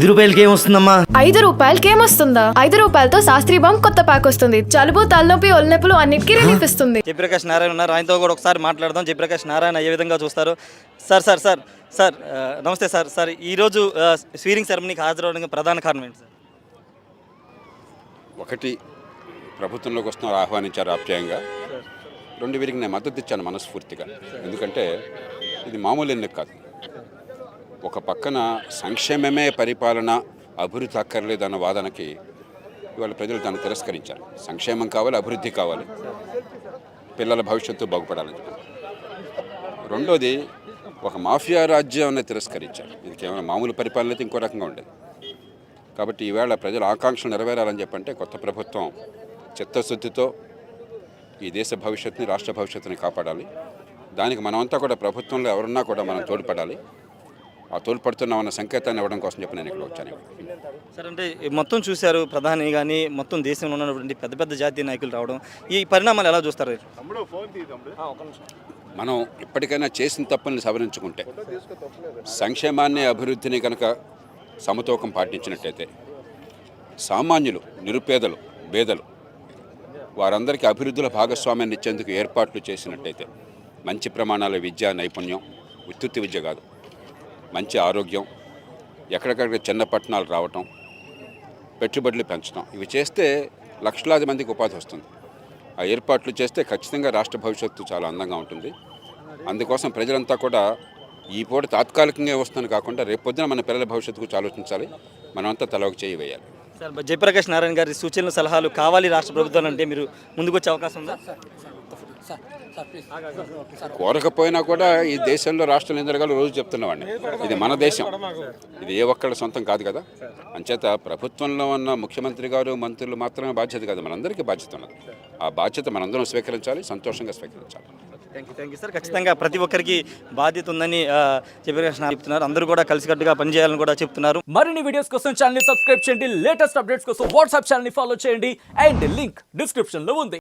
రూపాయలకి ఏమొస్తుందమ్మా? 5 రూపాయలకి ఏమొస్తుందా? 5 రూపాయలతో శాస్త్రీ బాంబ్ కొత్త ప్యాక్ వస్తుంది. జలుబు, తలనొప్పి, ఒళ్ళనొప్పులు అన్నిటికీ రిలీఫ్ ఇస్తుంది. జయప్రకాష్ నారాయణ ఉన్నారు, ఆయనతో కూడా ఒకసారి మాట్లాడదాం. జయప్రకాష్ నారాయణ ఏ విధంగా చూస్తారు? సార్ నమస్తే సార్. ఈరోజు స్వీరింగ్ సెరమనీకి హాజరవడానికి ప్రధాన కారణం ఏంటి సార్? ఒకటి, ప్రభుత్వంలోకి వస్తున్నారు, ఆహ్వానించారు ఆప్యాయంగా. రెండు, వీరికి నేను మద్దతు ఇచ్చాను మనస్ఫూర్తిగా. ఎందుకంటే ఇది మామూలు ఎన్నిక కాదు. ఒక పక్కన సంక్షేమమే పరిపాలన, అభివృద్ధి అక్కర్లేదన్న వాదనకి ఇవాళ ప్రజలు దాన్ని తిరస్కరించారు. సంక్షేమం కావాలి, అభివృద్ధి కావాలి, పిల్లల భవిష్యత్తు బాగుపడాలని చెప్పి. రెండోది, ఒక మాఫియా రాజ్యాన్ని తిరస్కరించారు. ఇది కేవలం మామూలు పరిపాలన అయితే ఇంకో రకంగా ఉండేది. కాబట్టి ఈవేళ ప్రజల ఆకాంక్షలు నెరవేరాలని చెప్పంటే కొత్త ప్రభుత్వం చిత్తశుద్ధితో ఈ దేశ భవిష్యత్తుని, రాష్ట్ర భవిష్యత్తుని కాపాడాలి. దానికి మనమంతా కూడా ప్రభుత్వంలో ఎవరున్నా కూడా మనం తోడ్పడాలి. ఆ తోడ్పడుతున్నామన్న సంకేతాన్ని ఇవ్వడం కోసం చెప్పి నేను ఇక్కడ వచ్చాను. సార్, అంటే మొత్తం చూశారు, ప్రధాని కానీ మొత్తం దేశంలో ఉన్నటువంటి పెద్ద పెద్ద జాతీయ నాయకులు రావడం, ఈ పరిణామాలు ఎలా చూస్తారు? మనం ఇప్పటికైనా చేసిన తప్పుల్ని సవరించుకుంటే, సంక్షేమాన్ని, అభివృద్ధిని కనుక సమతూకం పాటించినట్టయితే, సామాన్యులు, నిరుపేదలు, పేదలు వారందరికీ అభివృద్ధిలో భాగస్వామ్యాన్ని ఇచ్చేందుకు ఏర్పాట్లు చేసినట్టయితే, మంచి ప్రమాణాల విద్య, నైపుణ్యం, ఉత్తుత్తి విద్య కాదు, మంచి ఆరోగ్యం, ఎక్కడికక్కడ చిన్న పట్టణాలు రావటం, పెట్టుబడులు పెంచడం, ఇవి చేస్తే లక్షలాది మందికి ఉపాధి వస్తుంది. ఆ ఏర్పాట్లు చేస్తే ఖచ్చితంగా రాష్ట్ర భవిష్యత్తు చాలా అందంగా ఉంటుంది. అందుకోసం ప్రజలంతా కూడా ఈ పూట తాత్కాలికంగా వస్తుందని కాకుండా రేపొద్దున మన పిల్లల భవిష్యత్తు గురించి ఆలోచించాలి. మనమంతా తలొక చేయి వేయాలి. సార్, జయప్రకాష్ నారాయణ గారి సూచనలు, సలహాలు కావాలి రాష్ట్ర ప్రభుత్వం అంటే మీరు ముందుకు వచ్చే అవకాశం ఉందా? కోరకపోయినా కూడా ఈ దేశంలో రాష్ట్రాలు ఏం జరగాలో రోజు చెప్తున్నవాడిని. ఇది మన దేశం, ఇది ఏ ఒక్కళ్ళ సొంతం కాదు కదా. అంచేత ప్రభుత్వంలో ఉన్న ముఖ్యమంత్రి గారు, మంత్రులు మాత్రమే బాధ్యత కాదు, మనందరికీ బాధ్యత ఉన్నది. ఆ బాధ్యత మనందరం స్వీకరించాలి, సంతోషంగా స్వీకరించాలి. Thank you sir. ఖచ్చితంగా ప్రతి ఒక్కరికి బాధ్యత ఉందని జయప్రకాష్ చెప్తున్నారు. అందరూ కూడా కలిసికట్టుగా పనిచేయాలని కూడా చెప్తున్నారు. మరిన్ని వీడియోస్ కోసం ఛానల్ ని సబ్స్క్రైబ్ చేయండి. లేటెస్ట్ అప్డేట్స్ కోసం వాట్సాప్ ఛానల్ ని ఫాలో చేయండి. అండ్ లింక్ డిస్క్రిప్షన్ లో ఉంది.